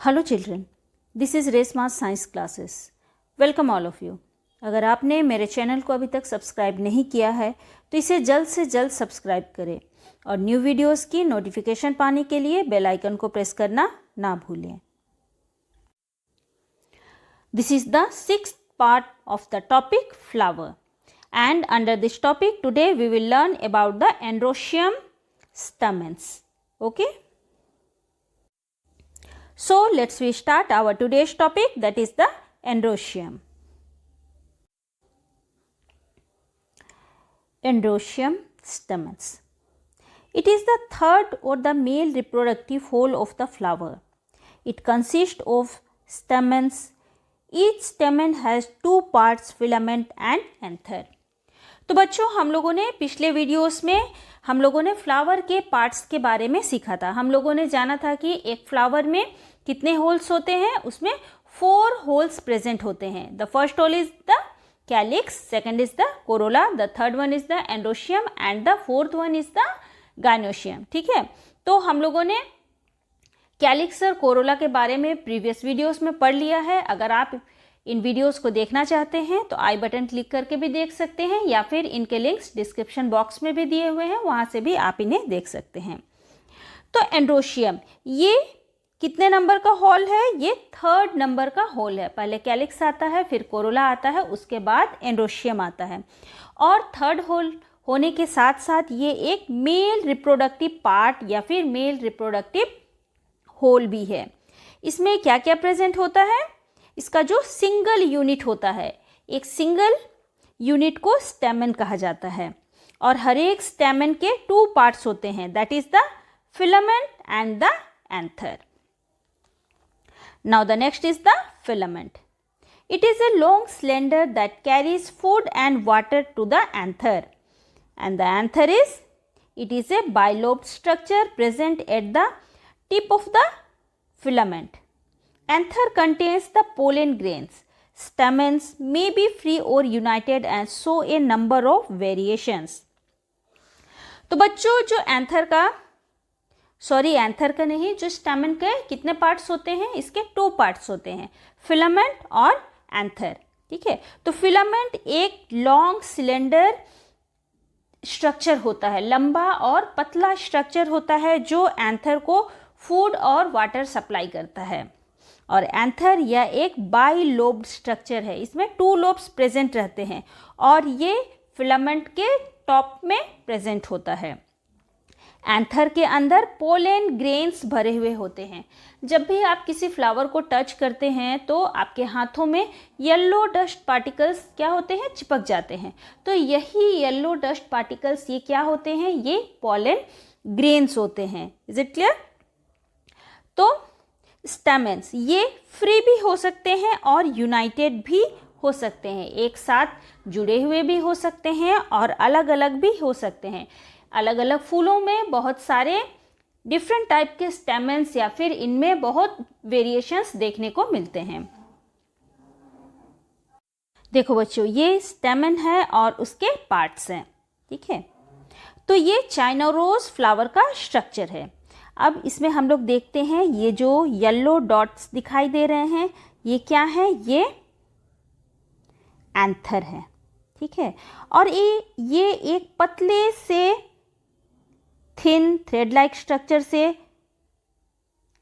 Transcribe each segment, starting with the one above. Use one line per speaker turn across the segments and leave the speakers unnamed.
Hello children, this is Reshma's science classes. Welcome all of you. अगर आपने मेरे channel को अभी तक सब्सक्राइब नहीं किया है तो इसे जल्द से जल्द सब्सक्राइब करें और न्यू वीडियोस की नोटिफिकेशन पाने के लिए बेल आइकन को प्रेस करना ना भूलें। This is the 6th part of the topic flower and under this topic today we will learn about the androecium stamens. Okay, so let's we start our today's topic, that is the androecium. Androecium stamens. It is the third or the male reproductive whole of the flower. It consists of stamens. Each stamen has two parts, filament and anther. तो बच्चों, हम लोगों ने पिछले videos में हम लोगों ने फ्लावर के पार्ट्स के बारे में सीखा था। हम लोगों ने जाना था कि एक फ्लावर में कितने होल्स होते हैं, उसमें 4 होल्स प्रेजेंट होते हैं। The first hole is the calyx, second is the corolla, the third one is the androecium and the fourth one is the gynoecium. ठीक है, तो हम लोगों ने कैलिक्स और कोरोला के बारे में प्रीवियस वीडियोस में पढ़ लिया है। अगर आप इन वीडियोस को देखना चाहते हैं तो आई बटन क्लिक करके भी देख सकते हैं या फिर इनके लिंक्स डिस्क्रिप्शन बॉक्स में भी दिए हुए हैं, वहाँ से भी आप इन्हें देख सकते हैं। तो एंड्रोशियम ये कितने नंबर का हॉल है? ये 3rd नंबर का हॉल है। पहले कैलिक्स आता है, फिर कोरोला आता है, उसके बाद एंड्रोशियम आता है। और 3rd होल होने के साथ साथ ये एक मेल रिप्रोडक्टिव पार्ट या फिर मेल रिप्रोडक्टिव होल भी है। इसमें क्या क्या प्रेजेंट होता है? इसका जो सिंगल यूनिट होता है, एक सिंगल यूनिट को स्टेमन कहा जाता है और हर एक स्टेमन के 2 पार्ट्स होते हैं, that is the filament and the anther. Now the next is the filament. It is a long slender that carries food and water to the anther, and the anther is a bilobed structure present at the tip of the filament. Anther contains the pollen grains. Stamens may be free or united and show a number of variations. तो बच्चों, जो anther का नहीं, जो स्टेमन के कितने parts होते हैं? इसके 2 पार्ट्स होते हैं, फिलामेंट और एंथर। ठीक है, तो फिलामेंट एक लॉन्ग सिलेंडर स्ट्रक्चर होता है, लंबा और पतला स्ट्रक्चर होता है जो एंथर को फूड और वाटर सप्लाई करता है। और एंथर यह एक बाई लोब्ड स्ट्रक्चर है, इसमें 2 लोब्स प्रेजेंट रहते हैं और ये फिलामेंट के टॉप में प्रेजेंट होता है। एंथर के अंदर पोलेन ग्रेन्स भरे हुए होते हैं। जब भी आप किसी फ्लावर को टच करते हैं तो आपके हाथों में येलो डस्ट पार्टिकल्स क्या होते हैं? चिपक जाते हैं। तो यही येलो डस्ट पार्टिकल्स ये क्या होते हैं? ये पोलेन ग्रेन्स होते हैं। Is it clear? तो स्टेमेंस ये फ्री भी हो सकते हैं और यूनाइटेड भी हो सकते हैं, एक साथ जुड़े हुए भी हो सकते हैं और अलग अलग भी हो सकते हैं। अलग अलग फूलों में बहुत सारे डिफरेंट टाइप के स्टेमेंस या फिर इनमें बहुत वेरिएशंस देखने को मिलते हैं। देखो बच्चों, ये स्टेमन है और उसके पार्ट्स हैं। ठीक है, तो ये चाइना रोज फ्लावर का स्ट्रक्चर है। अब इसमें हम लोग देखते हैं, ये जो येलो डॉट्स दिखाई दे रहे हैं ये क्या है? ये एंथर है। ठीक है, और ये एक पतले से थिन थ्रेड लाइक स्ट्रक्चर से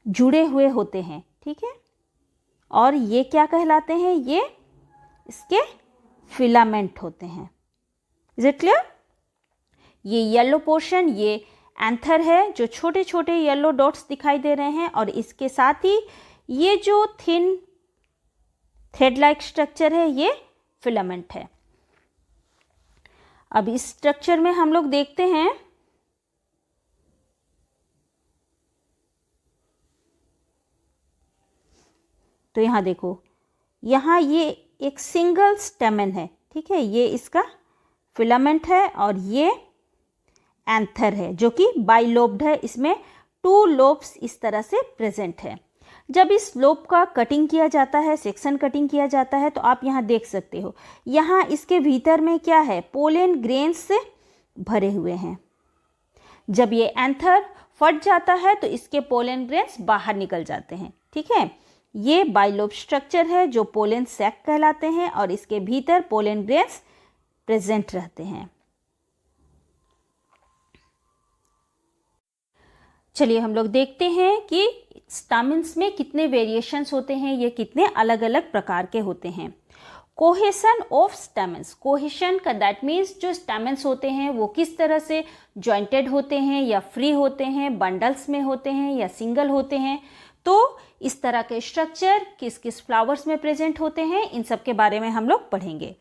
जुड़े हुए होते हैं। ठीक है, और ये क्या कहलाते हैं? ये इसके फिलामेंट होते हैं। Is it clear? ये येलो पोर्शन ये एंथर है, जो छोटे छोटे येलो डॉट्स दिखाई दे रहे हैं, और इसके साथ ही ये जो थिन थ्रेड लाइक स्ट्रक्चर है ये फिलामेंट है। अब इस स्ट्रक्चर में हम लोग देखते हैं तो यहाँ देखो, यहाँ ये एक सिंगल स्टेमन है। ठीक है, ये इसका फिलामेंट है और ये एंथर है जो कि बाइलोब्ड है। इसमें 2 लोब्स इस तरह से प्रेजेंट है। जब इस लोब का कटिंग किया जाता है, सेक्शन कटिंग किया जाता है, तो आप यहाँ देख सकते हो, यहाँ इसके भीतर में क्या है? पोलेन ग्रेन्स से भरे हुए हैं। जब ये एंथर फट जाता है तो इसके पोलेन ग्रेन्स बाहर निकल जाते हैं। ठीक है। ये बाइलोब स्ट्रक्चर है जो पोलन सैक कहलाते हैं और इसके भीतर पोलन ग्रेन्स प्रेजेंट रहते हैं। चलिए हम लोग देखते हैं कि स्टामेन्स में कितने वेरिएशंस होते हैं, ये कितने अलग अलग प्रकार के होते हैं। कोहेशन ऑफ स्टैमेंस, कोहेशन का दैट मीन्स जो स्टैमेंस होते हैं वो किस तरह से जॉइंटेड होते हैं या फ्री होते हैं, बंडल्स में होते हैं या सिंगल होते हैं। तो इस तरह के स्ट्रक्चर किस किस फ्लावर्स में प्रेजेंट होते हैं, इन सब के बारे में हम लोग पढ़ेंगे।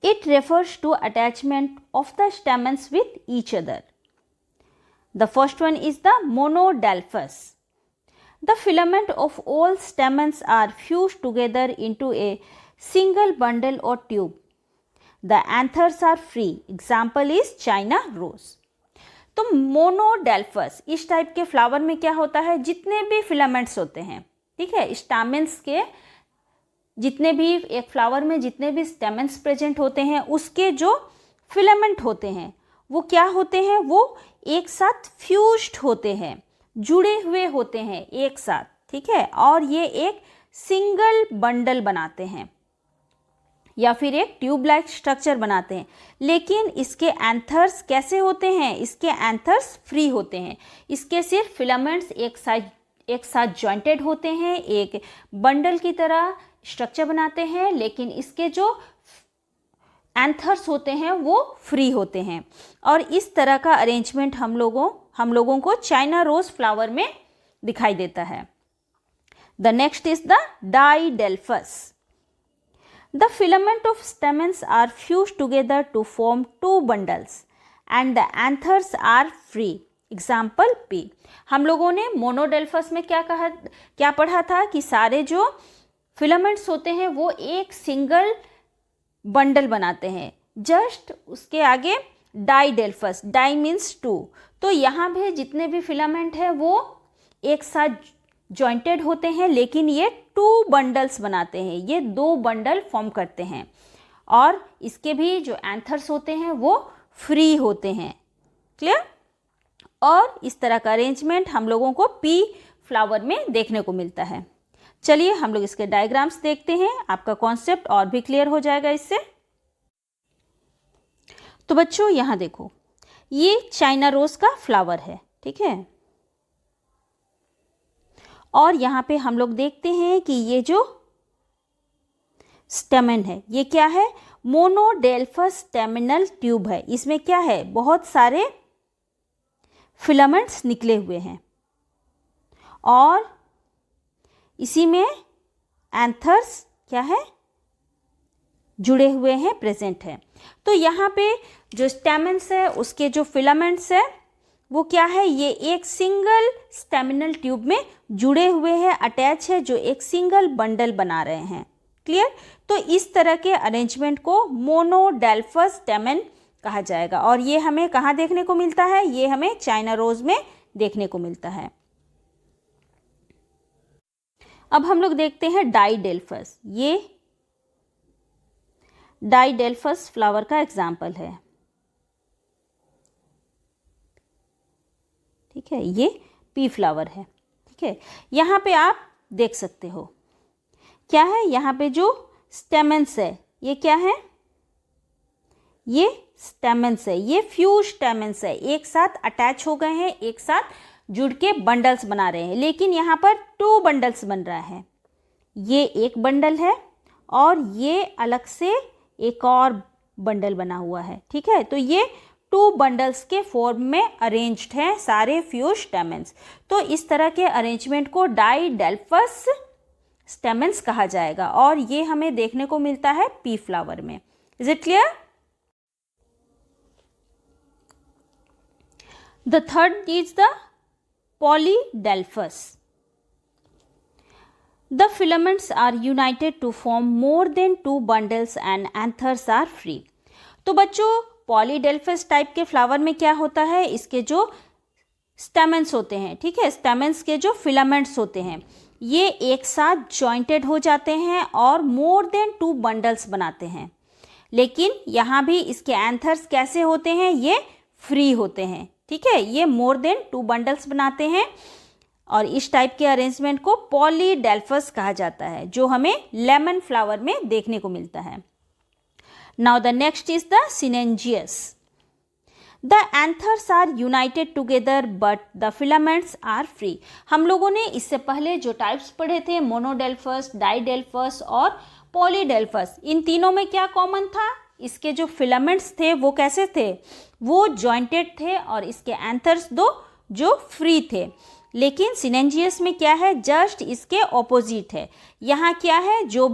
It refers to attachment of the stamens with each other. The first one is the monodelphous. The filament of all stamens are fused together into a single bundle or tube. The anthers are free. Example is China rose. तो मोनोडेल्फस इस type के flower में क्या होता है, जितने भी filaments होते हैं, ठीक है, स्टामेंस के जितने भी, एक फ्लावर में जितने भी स्टेमेंस प्रेजेंट होते हैं उसके जो फिलामेंट होते हैं वो क्या होते हैं, वो एक साथ फ्यूज्ड होते हैं, जुड़े हुए होते हैं एक साथ, ठीक है, और ये एक सिंगल बंडल बनाते हैं या फिर एक ट्यूब लाइक स्ट्रक्चर बनाते हैं। लेकिन इसके एंथर्स कैसे होते हैं, इसके एंथर्स फ्री होते हैं, इसके सिर्फ फिलामेंट्स एक साथ जॉइंटेड होते हैं, एक बंडल की तरह स्ट्रक्चर बनाते हैं, लेकिन इसके जो एंथर्स होते हैं वो फ्री होते हैं। और इस तरह का अरेंजमेंट हम लोगों को चाइना रोज फ्लावर में दिखाई देता है। The next is the diadelphous. The filament of stamens are fused together to form 2 bundles and the anthers are free. Example pea. हम लोगों ने मोनोडेल्फस में क्या पढ़ा था कि सारे जो फिलामेंट्स होते हैं वो एक सिंगल बंडल बनाते हैं। जस्ट उसके आगे डाइडेल्फस, डाई मीन्स 2, तो यहाँ भी जितने भी फिलामेंट है वो एक साथ जॉइंटेड होते हैं, लेकिन ये 2 बंडल्स बनाते हैं, ये 2 बंडल फॉर्म करते हैं, और इसके भी जो एंथर्स होते हैं वो फ्री होते हैं। क्लियर? और इस तरह का अरेंजमेंट हम लोगों को पी फ्लावर में देखने को मिलता है। चलिए हम लोग इसके डायग्राम्स देखते हैं, आपका कॉन्सेप्ट और भी क्लियर हो जाएगा इससे। तो बच्चों यहाँ देखो, ये चाइना रोज का फ्लावर है, ठीक है, और यहाँ पे हम लोग देखते हैं कि ये जो स्टेमन है ये क्या है, मोनोडेल्फस स्टेमिनल ट्यूब है। इसमें क्या है, बहुत सारे फिलामेंट्स निकले हुए हैं और इसी में एंथर्स क्या है, जुड़े हुए हैं, प्रेजेंट है। तो यहाँ पे जो स्टेमेंस है उसके जो फिलामेंट्स है वो क्या है, ये एक सिंगल स्टेमिनल ट्यूब में जुड़े हुए हैं, अटैच है, जो एक सिंगल बंडल बना रहे हैं। क्लियर? तो इस तरह के अरेंजमेंट को मोनोडेल्फस स्टेमन कहा जाएगा। और ये हमें कहाँ देखने को मिलता है, ये हमें चाइना रोज में देखने को मिलता है। अब हम लोग देखते हैं डाइडेल्फस। ये डाइडेल्फस फ्लावर का एग्जाम्पल है, ठीक है, ये पी फ्लावर है, ठीक है। यहाँ पे आप देख सकते हो क्या है, यहाँ पे जो स्टेमेंस है ये क्या है, ये स्टेमेंस है, ये फ्यूज स्टेमेंस है, एक साथ अटैच हो गए हैं, एक साथ जुड़ के बंडल्स बना रहे हैं। लेकिन यहाँ पर 2 बंडल्स बन रहा है, ये एक बंडल है और ये अलग से एक और बंडल बना हुआ है, ठीक है। तो ये 2 बंडल्स के फॉर्म में अरेंज्ड हैं सारे फ्यूज स्टेमेंस। तो इस तरह के अरेंजमेंट को डाइडेल्फस स्टेमेंस कहा जाएगा और ये हमें देखने को मिलता है पी फ्लावर में। Is it clear? The third is the polyadelphous. The filaments are united to form more than 2 bundles and anthers are free. तो बच्चों पॉलीडेल्फस टाइप के फ्लावर में क्या होता है, इसके जो स्टेमेंस होते हैं, ठीक है, स्टेमेंस के जो फिलामेंट्स होते हैं ये एक साथ जॉइंटेड हो जाते हैं और मोर देन 2 बंडल्स बनाते हैं। लेकिन यहाँ भी इसके एंथर्स कैसे होते हैं, ये फ्री होते हैं, ठीक है, ये मोर देन 2 बंडल्स बनाते हैं और इस टाइप के अरेंजमेंट को पॉलीडेल्फस कहा जाता है, जो हमें लेमन फ्लावर में देखने को मिलता है। Now the next is the syngenesious. The anthers are united together but the filaments are free. हम लोगों ने इससे पहले जो टाइप्स पढ़े थे, मोनोडेल्फस, डाइडेल्फस और पॉलीडेल्फस, इन तीनों में क्या कॉमन था? इसके जो फिलामेंट्स थे वो कैसे थे? वो जॉइंटेड थे, और इसके एंथर्स दो जो फ्री थे। लेकिन सिनेंजियस में क्या है? जस्ट इसके ऑपोजिट है। यहाँ क्या है? जो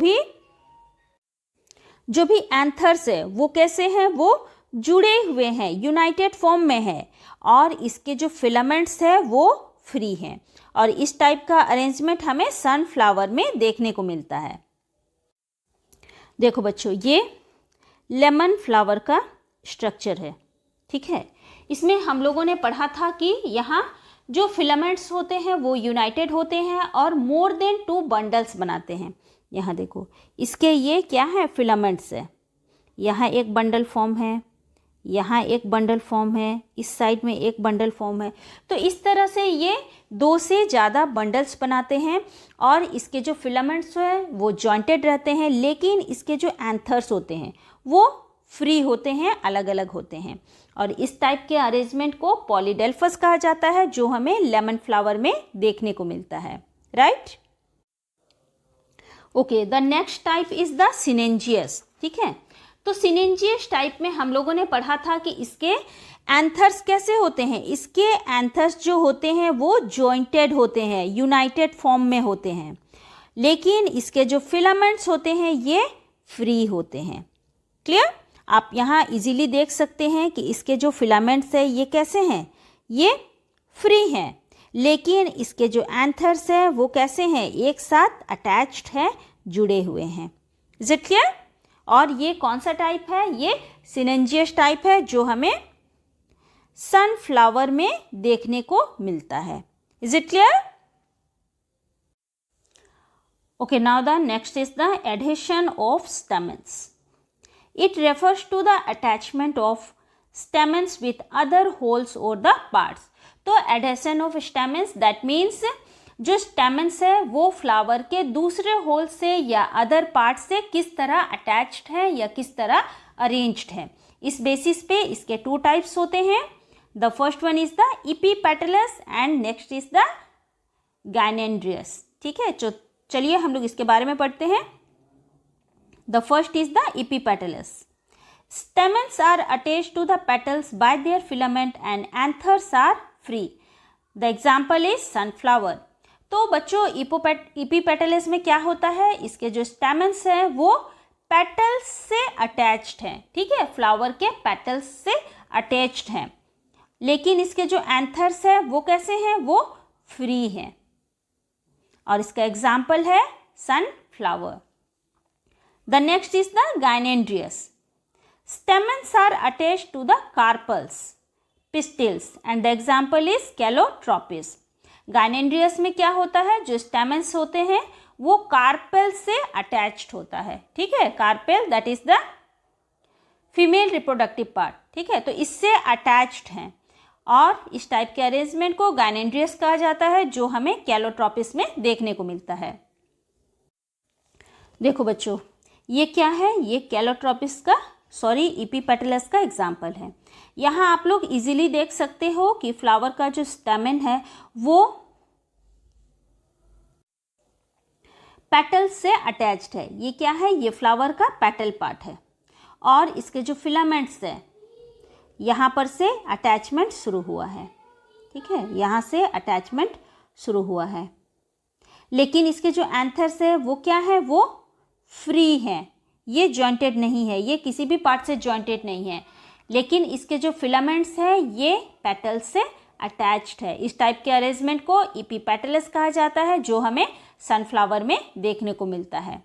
भी एंथर्स है वो कैसे हैं? वो जुड़े हुए हैं, यूनाइटेड फॉर्म में है, और इसके जो फिलामेंट्स है वो फ्री हैं। और इस टाइप का अरेंजमेंट हमें सनफ्लावर में देखने को मिलता है। देखो बच्चों, ये लेमन फ्लावर का स्ट्रक्चर है, ठीक है। इसमें हम लोगों ने पढ़ा था कि यहाँ जो फिलामेंट्स होते हैं वो यूनाइटेड होते हैं और मोर देन 2 बंडल्स बनाते हैं। यहाँ देखो, इसके ये क्या है? फिलामेंट्स है। यहाँ एक बंडल फॉर्म है, यहाँ एक बंडल फॉर्म है, इस साइड में एक बंडल फॉर्म है। तो इस तरह से ये 2 से ज़्यादा बंडल्स बनाते हैं, और इसके जो फिलामेंट्स हैं वो जॉइंटेड रहते हैं, लेकिन इसके जो एंथर्स होते हैं वो फ्री होते हैं, अलग अलग होते हैं। और इस टाइप के अरेंजमेंट को पॉलीडेल्फस कहा जाता है, जो हमें लेमन फ्लावर में देखने को मिलता है, right. Okay, the next type is the syngenesious, ठीक है। तो सिनेंजियस टाइप में हम लोगों ने पढ़ा था कि इसके एंथर्स कैसे होते हैं। इसके एंथर्स जो होते हैं वो जॉइंटेड होते हैं, यूनाइटेड फॉर्म में होते हैं, लेकिन इसके जो फिलामेंट्स होते हैं ये फ्री होते हैं। क्लियर? आप यहाँ इजीली देख सकते हैं कि इसके जो फिलामेंट्स है ये कैसे हैं? ये फ्री हैं, लेकिन इसके जो एंथर्स है वो कैसे हैं? एक साथ अटैच्ड है, जुड़े हुए हैं। Is it clear? और ये कौन सा टाइप है? ये सिनेंजियस टाइप है, जो हमें सनफ्लावर में देखने को मिलता है। Is it clear? Okay, now the next is the adhesion of stamens. It refers to the attachment of stamens with other holes or the parts. तो adhesion of stamens that means जो stamens है वो flower के दूसरे whole से या other part से किस तरह अटैच्ड है या किस तरह अरेंज्ड है। इस बेसिस पे इसके 2 टाइप्स होते हैं। The first one is the epipetalous and next is the gynandrous, ठीक है। चलिए हम लोग इसके बारे में पढ़ते हैं। The first is the epipetalous. Stamens are attached to the petals by their filament and anthers are free. The example is sunflower. तो बच्चों epipetalous में क्या होता है? इसके जो stamens हैं वो petals से attached हैं, ठीक है, फ्लावर के petals से attached हैं, लेकिन इसके जो anthers है वो कैसे हैं? वो free हैं, और इसका example है sunflower. The next is the gynandrious. Stamens are attached to the carpels, pistils and the example is calotropis. Gynandrious में क्या होता है? जो stamens होते हैं वो कार्पेल से अटैच्ड होता है, ठीक है। Carpel that is the female reproductive part, ठीक है, तो इससे अटैच्ड हैं, और इस टाइप के अरेंजमेंट को गाइनेंड्रियस कहा जाता है, जो हमें कैलोट्रोपिस में देखने को मिलता है। देखो बच्चों, ये क्या है? ये कैलोट्रोपिस का इपीपेटलस का एग्जाम्पल है। यहाँ आप लोग इजीली देख सकते हो कि फ्लावर का जो स्टेमेन है वो पेटल से अटैच्ड है। ये क्या है? ये फ्लावर का पेटल पार्ट है, और इसके जो फिलामेंट्स है यहाँ पर से अटैचमेंट शुरू हुआ है, ठीक है, यहाँ से अटैचमेंट शुरू हुआ है, लेकिन इसके जो एंथर्स है वो क्या है? वो फ्री हैं, ये जॉइंटेड नहीं है, ये किसी भी पार्ट से जॉइंटेड नहीं है, लेकिन इसके जो फिलामेंट्स है ये पेटल से अटैच्ड है। इस टाइप के अरेंजमेंट को इपीपेटलस कहा जाता है, जो हमें सनफ्लावर में देखने को मिलता है।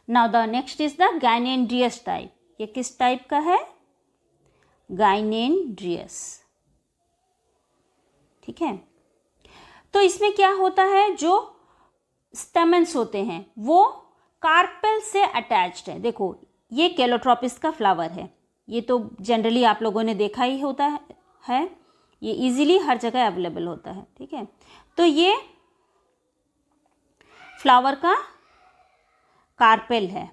Now the next is the gynandrous type. ये किस टाइप का है? गाइनेंड्रियस, ठीक है। तो इसमें क्या होता है? जो स्टेमेंस होते हैं वो कार्पेल से अटैच्ड है। देखो, ये कैलोट्रोपिस का फ्लावर है, ये तो जनरली आप लोगों ने देखा ही होता है। ये इजीली हर जगह अवेलेबल होता है, ठीक है। तो ये फ्लावर का कार्पेल है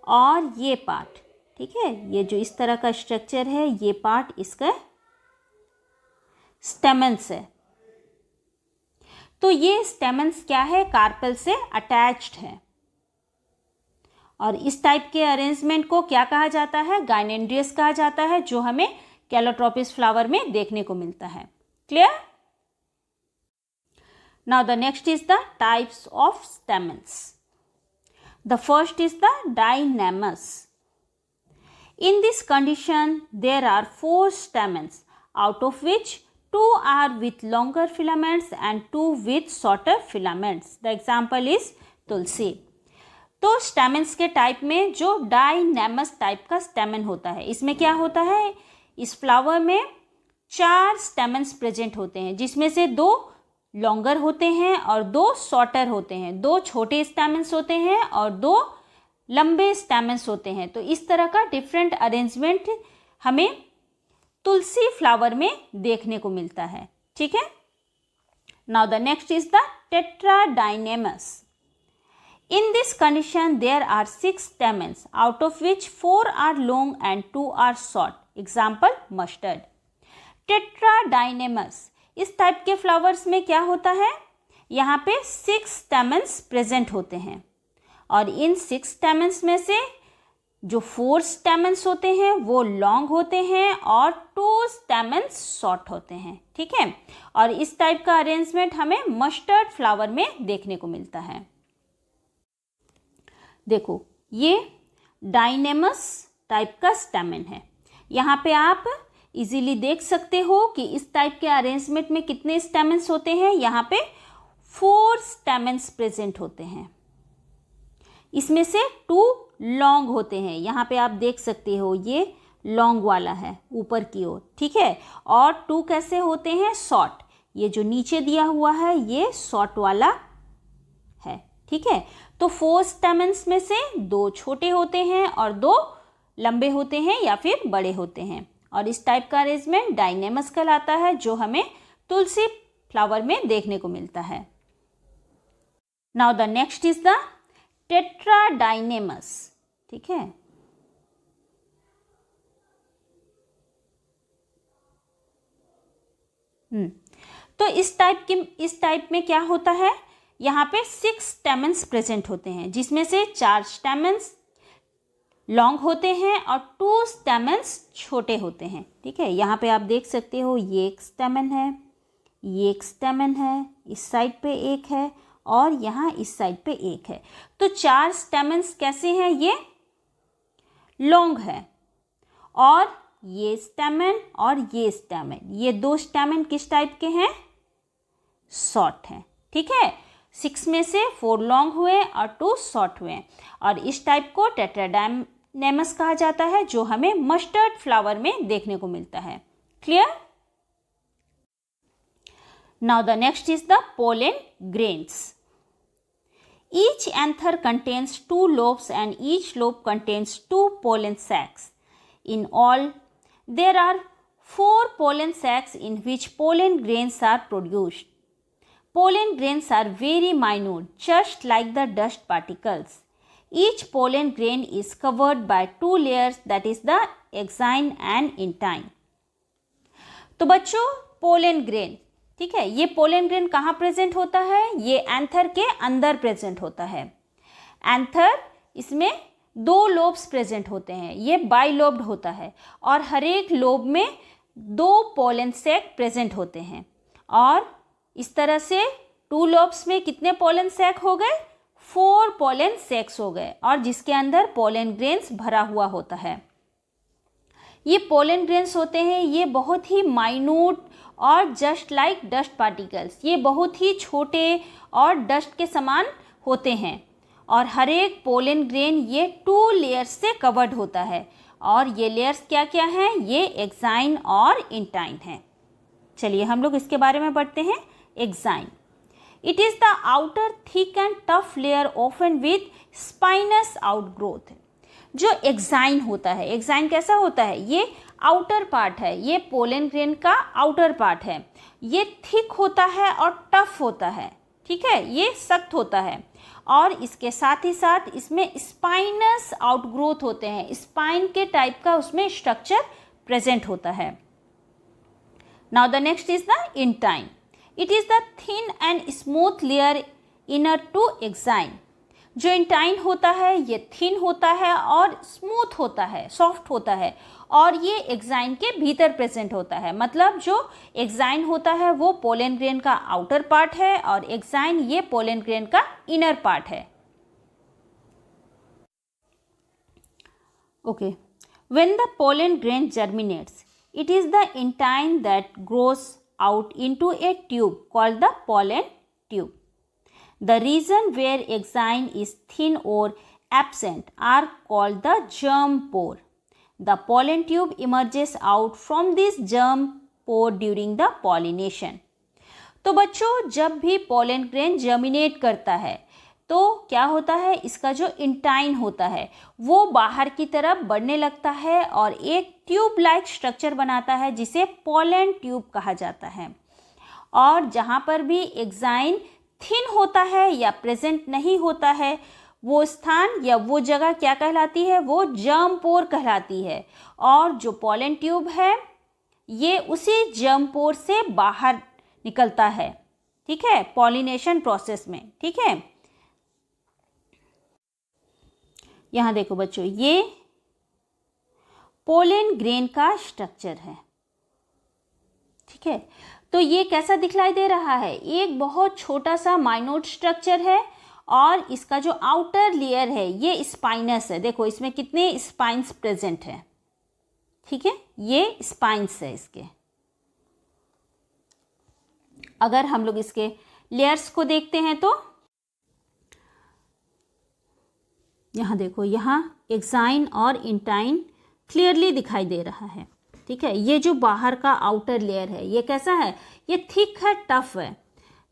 और ये पार्ट, ठीक है, ये जो इस तरह का स्ट्रक्चर है ये पार्ट इसका स्टेमन्स है। तो ये स्टेमन्स क्या है, कार्पेल से अटैच्ड है और इस टाइप के अरेंजमेंट को क्या कहा जाता है, गाइनेंड्रियस कहा जाता है, जो हमें कैलोट्रोपिस फ्लावर में देखने को मिलता है। Clear? Now the next is the types of stamens. The first is the dynamos. In this condition, there are 4 stamens, out of which 2 are with longer filaments and 2 with shorter filaments. The example is तुलसी। तो stamens के type में जो dynamos type का स्टेमन होता है, इसमें क्या होता है, इस फ्लावर में 4 स्टेमन्स प्रेजेंट होते हैं, जिसमें से 2 लॉन्गर होते हैं और 2 शॉर्टर होते हैं, 2 छोटे स्टेमन्स होते हैं और 2 लंबे स्टेमन्स होते हैं। तो इस तरह का डिफरेंट अरेंजमेंट हमें तुलसी फ्लावर में देखने को मिलता है, ठीक है। Now the next is the tetradynamous. In this condition there are 6 stamens, out of which 4 are long and 2 are short. Example mustard. Tetradynamous, इस टाइप के फ्लावर्स में क्या होता है, यहाँ पे 6 स्टेमन्स प्रेजेंट होते हैं और इन 6 स्टेमन्स में से जो 4 स्टेमन्स होते हैं वो लॉन्ग होते हैं और 2 स्टेमन्स शॉर्ट होते हैं, ठीक है। और इस टाइप का अरेंजमेंट हमें मस्टर्ड फ्लावर में देखने को मिलता है। देखो ये डायनेमस टाइप का स्टेमन है। यहाँ पे आप इजीली देख सकते हो कि इस टाइप के अरेंजमेंट में कितने स्टेमन्स होते हैं, यहाँ पे 4 स्टेमन्स प्रेजेंट होते हैं। इसमें से 2 लॉन्ग होते हैं, यहाँ पे आप देख सकते हो ये लॉन्ग वाला है ऊपर की ओर, ठीक है, और 2 कैसे होते हैं, शॉर्ट। ये जो नीचे दिया हुआ है ये शॉर्ट वाला है, ठीक है। तो 4 स्टेमन्स में से 2 छोटे होते हैं और 2 लंबे होते हैं या फिर बड़े होते हैं और इस टाइप का अरेंजमेंट डायनेमस कहलाता है, जो हमें तुलसी फ्लावर में देखने को मिलता है। Now the next is the tetradynamous, ठीक है। तो इस टाइप में क्या होता है, यहाँ पे 6 स्टेमन्स प्रेजेंट होते हैं, जिसमें से 4 स्टेमन्स लॉन्ग होते हैं और 2 स्टेमन्स छोटे होते हैं, ठीक है। यहाँ पे आप देख सकते हो ये एक स्टेमन है, ये एक स्टेमन है, इस साइड पे एक है और यहाँ इस साइड पे एक है। तो 4 स्टेमन्स कैसे हैं, ये लॉन्ग है और ये स्टेमन और ये स्टेमन, ये 2 स्टेमन किस टाइप के हैं, शॉर्ट हैं, ठीक है। 6 में से 4 लॉन्ग हुए और 2 शॉर्ट हुए और इस टाइप को टेट्राडाइनेमस कहा जाता है, जो हमें मस्टर्ड फ्लावर में देखने को मिलता है। Clear? Now the next is the pollen grains. Each anther contains 2 lobes and each lobe contains 2 pollen sacs. In all, there are 4 pollen sacs in which pollen grains are produced. Pollen grains are very minute, just like the dust particles. Each pollen grain is covered by 2 layers, that is the exine and intine. तो बच्चों pollen grain, ठीक है, ये pollen grain कहाँ present होता है, ये anther के अंदर प्रेजेंट होता है। एंथर, इसमें 2 लोब्स प्रेजेंट होते हैं, ये बाइलोब्ड होता है और हर एक लोब में 2 पोलन सैक प्रेजेंट होते हैं और इस तरह से 2 लोब्स में कितने पोलन सैक हो गए, 4 पोलन सैक्स हो गए और जिसके अंदर पोलन ग्रेन्स भरा हुआ होता है। ये पोलन ग्रेन्स होते हैं, ये बहुत ही माइन्यूट और जस्ट लाइक डस्ट पार्टिकल्स, ये बहुत ही छोटे और डस्ट के समान होते हैं और हर एक पोलन ग्रेन ये 2 लेयर्स से कवर्ड होता है और ये लेयर्स क्या क्या हैं, ये एक्साइन और इंटाइन हैं। चलिए हम लोग इसके बारे में पढ़ते हैं। Exine, it is the outer thick and tough layer often with spinous outgrowth. जो एक्साइन होता है, एक्साइन कैसा होता है, ये आउटर पार्ट है, ये पोलन ग्रेन का आउटर पार्ट है, ये थिक होता है और टफ होता है, ठीक है, ये सख्त होता है। और इसके साथ ही साथ इसमें स्पाइनस आउटग्रोथ होते हैं, स्पाइन के टाइप का उसमें स्ट्रक्चर प्रेजेंट होता है। Now the next is the intine. It is the thin and smooth layer inner to exine. जो इंटाइन होता है ये थिन होता है और स्मूथ होता है, सॉफ्ट होता है, और ये एक्साइन के भीतर प्रेजेंट होता है। मतलब जो एक्साइन होता है वो पोलन ग्रेन का आउटर पार्ट है और एक्साइन ये पोलन ग्रेन का इनर पार्ट है। Okay, when the pollen grain germinates, it is the intine that grows out into a tube called the pollen tube. The region where exine is thin or absent are called the germ pore. The pollen tube emerges out from this germ pore during the pollination. तो बच्चों, जब भी pollen grain germinate करता है तो क्या होता है, इसका जो इंटाइन होता है वो बाहर की तरफ बढ़ने लगता है और एक ट्यूब लाइक स्ट्रक्चर बनाता है जिसे पोलन ट्यूब कहा जाता है। और जहाँ पर भी एक्साइन थिन होता है या प्रेजेंट नहीं होता है, वो स्थान या वो जगह क्या कहलाती है, वो जर्म पोर कहलाती है। और जो पोलन ट्यूब है ये उसी जर्म पोर से बाहर निकलता है, ठीक है, पॉलिनेशन प्रोसेस में, ठीक है। यहाँ देखो बच्चों, ये पोलन ग्रेन का स्ट्रक्चर है, ठीक है। तो ये कैसा दिखलाई दे रहा है, एक बहुत छोटा सा माइन्यूट स्ट्रक्चर है और इसका जो आउटर लेयर है ये स्पाइनस है। देखो इसमें कितने स्पाइन्स प्रेजेंट है, ठीक है, ये स्पाइन्स है इसके। अगर हम लोग इसके लेयर्स को देखते हैं तो यहाँ देखो, यहाँ एक्साइन और इंटाइन क्लियरली दिखाई दे रहा है, ठीक है। ये जो बाहर का आउटर लेयर है ये कैसा है, ये थिक है, टफ है,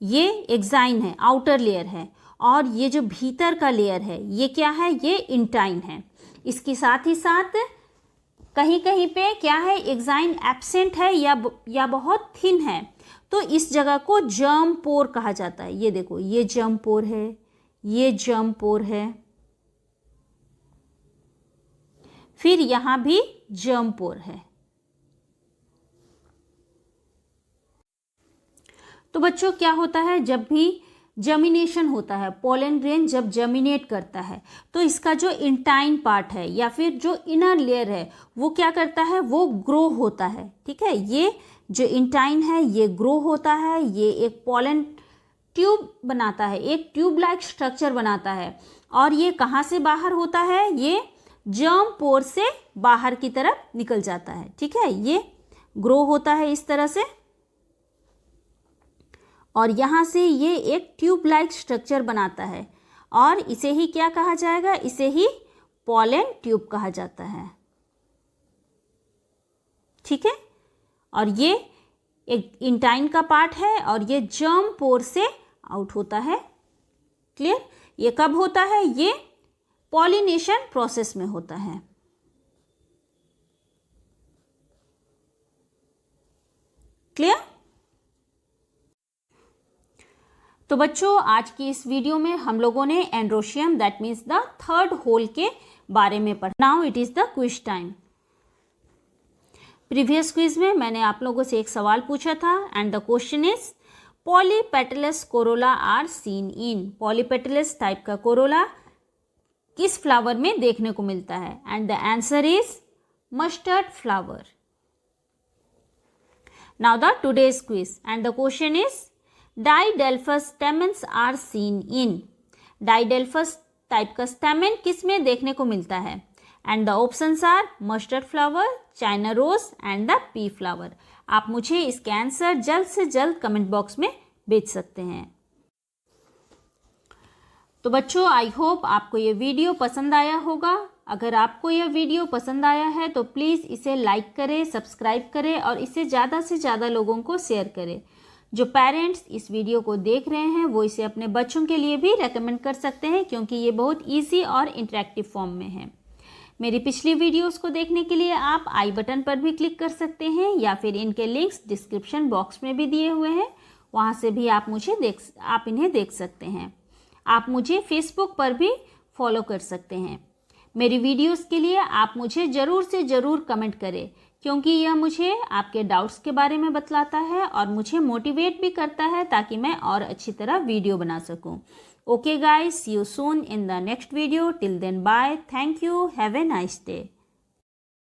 ये एक्साइन है, आउटर लेयर है। और ये जो भीतर का लेयर है ये क्या है, ये इंटाइन है। इसके साथ ही साथ कहीं कहीं पे क्या है, एक्साइन एब्सेंट है या बहुत थिन है, तो इस जगह को जर्म पोर कहा जाता है। ये देखो, ये जर्म पोर है, ये जर्म पोर है, फिर यहाँ भी जर्म पोर है। तो बच्चों क्या होता है, जब भी जर्मिनेशन होता है, पोलन ग्रेन जब जर्मिनेट करता है तो इसका जो इंटाइन पार्ट है या फिर जो इनर लेयर है वो क्या करता है, वो ग्रो होता है, ठीक है। ये जो इंटाइन है ये ग्रो होता है, ये एक पोलन ट्यूब बनाता है, एक ट्यूब लाइक स्ट्रक्चर बनाता है। और ये कहाँ से बाहर होता है, ये जर्म पोर से बाहर की तरफ निकल जाता है, ठीक है। ये ग्रो होता है इस तरह से और यहाँ से ये एक ट्यूब लाइक स्ट्रक्चर बनाता है और इसे ही क्या कहा जाएगा, इसे ही पोलन ट्यूब कहा जाता है, ठीक है। और ये एक इंटाइन का पार्ट है और ये जर्म पोर से आउट होता है, क्लियर। ये कब होता है, ये पॉलिनेशन प्रोसेस में होता है, क्लियर। तो बच्चों आज की इस वीडियो में हम लोगों ने androecium that means the third whorl के बारे में पढ़ा। Now it is the quiz time. Previous quiz में मैंने आप लोगों से एक सवाल पूछा था and the question is polypetalous corolla are seen in. Polypetalous type का कोरोला किस फ्लावर में देखने को मिलता है, and the answer is mustard flower. Now the today's quiz and the question is diadelphous stamens are seen in. डाइडेल्फस type का stamen किस में देखने को मिलता है, and the options are mustard flower, China rose and the pea flower. आप मुझे इसके आंसर जल्द से जल्द कमेंट बॉक्स में भेज सकते हैं। तो बच्चों आई होप आपको ये वीडियो पसंद आया होगा। अगर आपको यह वीडियो पसंद आया है तो प्लीज़ इसे लाइक करें, सब्सक्राइब करें और इसे ज़्यादा से ज़्यादा लोगों को शेयर करें। जो पेरेंट्स इस वीडियो को देख रहे हैं वो इसे अपने बच्चों के लिए भी रेकमेंड कर सकते हैं क्योंकि ये बहुत ईजी और इंटरेक्टिव फॉर्म में है। मेरी पिछली वीडियोस को देखने के लिए आप आई बटन पर भी क्लिक कर सकते हैं या फिर इनके लिंक्स डिस्क्रिप्शन बॉक्स में भी दिए हुए हैं, वहाँ से भी आप इन्हें देख सकते हैं। आप मुझे फेसबुक पर भी फॉलो कर सकते हैं। मेरी वीडियोस के लिए आप मुझे ज़रूर से ज़रूर कमेंट करें, क्योंकि यह मुझे आपके डाउट्स के बारे में बतलाता है और मुझे मोटिवेट भी करता है ताकि मैं और अच्छी तरह वीडियो बना सकूं। Okay guys, see you soon in the next video. Till then bye, thank you, have a nice day.